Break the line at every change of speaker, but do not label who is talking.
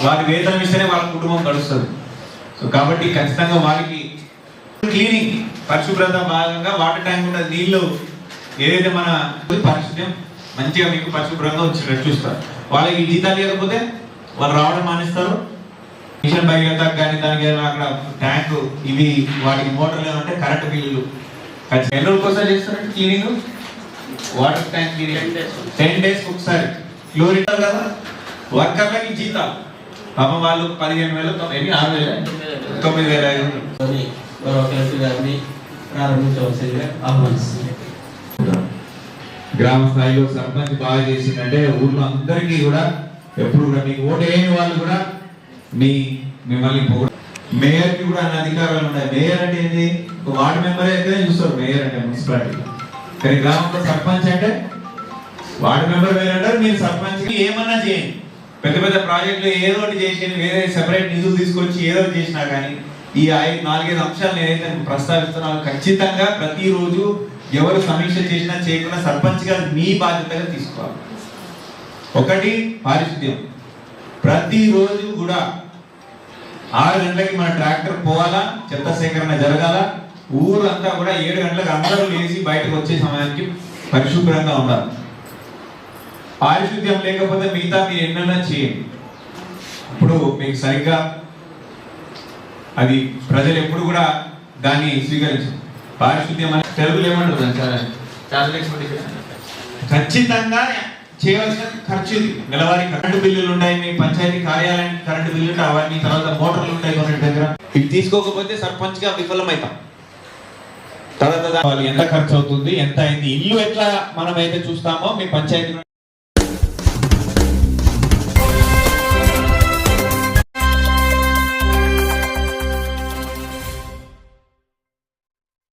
వారి వేతనం ఇస్తేనే వాళ్ళ కుటుంబం గడుస్తుంది. సో కాబట్టి ఖచ్చితంగా వారికి క్లీనింగ్ పరిశుభ్రత భాగంగా వాటర్ ట్యాంక్ ఉన్న నీళ్లు ఏదైతే మన పరిశుభ్రం మంచిగా మీకు పరిశుభ్రంగా వచ్చినట్టు చూస్తారు. వాళ్ళకి జీతాలు లేకపోతే వాళ్ళు రావడం మానేస్తారు. మిషన్ భగీరథ కానీ దానికి అక్కడ ట్యాంకు ఇవి వాటికి మోటార్లు ఏమంటే కరెంటు బిల్లులు ఎన్ని రోజుల కోసం చేస్తారంటే క్లీనింగ్ వాటర్ ట్యాంక్ 10 days ఒకసారి క్లోరిన్ కదా వర్కర్లకి జీతాలు పాపం వాళ్ళు 15,000 9,500
ప్రారంభించవలసిందిగా ఆహ్వానిస్తుంది.
గ్రామ స్థాయిలో సర్పంచ్ బాగా చేసిందంటే ఊర్లో అందరికీ కూడా ఎప్పుడు కూడా మీకు ఓటు వేయని వాళ్ళు కూడా మిమ్మల్ని మేయర్ కి కూడా అన్ని అధికారాలు ఉన్నాయి. మేయర్ అంటే ఏంటి? ఒక వార్డు మెంబర్ అయితే చూస్తారు మేయర్ అంటే మున్సిపాలిటీ. కానీ గ్రామంలో సర్పంచ్ అంటే వార్డు మెంబర్ వేరే అంటారు. మీరు సర్పంచ్ కి ఏమన్నా చేయండి, పెద్ద పెద్ద ప్రాజెక్టులు ఏదో ఒకటి చేసి వేరే సెపరేట్ నిధులు తీసుకొచ్చి ఏదో ఒకటి చేసినా కానీ ఈ 4-5 అంశాలు ఏదైతే ప్రస్తావిస్తున్నారో ఖచ్చితంగా ప్రతిరోజు ఎవరు సమీక్ష చేసినా చేయకుండా సర్పంచ్ గారు మీ బాధ్యతగా తీసుకోవాలి. ఒకటి పారిశుద్ధ్యం. ప్రతిరోజు కూడా 6 గంటలకి మన ట్రాక్టర్ పోవాలా, చెత్త సేకరణ జరగాల. ఊరంతా కూడా 7 గంటలకు అందరూ లేచి బయటకు వచ్చే సమయానికి పరిశుభ్రంగా ఉండాలి. పారిశుద్ధ్యం లేకపోతే మిగతా మీరు ఎన్నైనా చేయండి. ఇప్పుడు మీకు సరిగ్గా అది ప్రజలు ఎప్పుడు కూడా దాన్ని స్వీకరించారు. పారిశుద్ధ్యం అని తెలుగులో ఏమంటారు? ఖచ్చితంగా చేయవలసిన ఖర్చు ఇది. నెలవారీ కరెంటు బిల్లులు ఉంటాయి, మీ పంచాయతీ కార్యాలయానికి కరెంటు బిల్లు ఉంటాయి, అవన్నీ తర్వాత మోటార్లు ఉంటాయి కొన్ని దగ్గర. ఇవి తీసుకోకపోతే సర్పంచ్ గా విఫలమవుతాం. తర్వాత ఎంత ఖర్చు అవుతుంది, ఎంత అయింది, ఇల్లు ఎట్లా మనం అయితే చూస్తామో మీ పంచాయతీ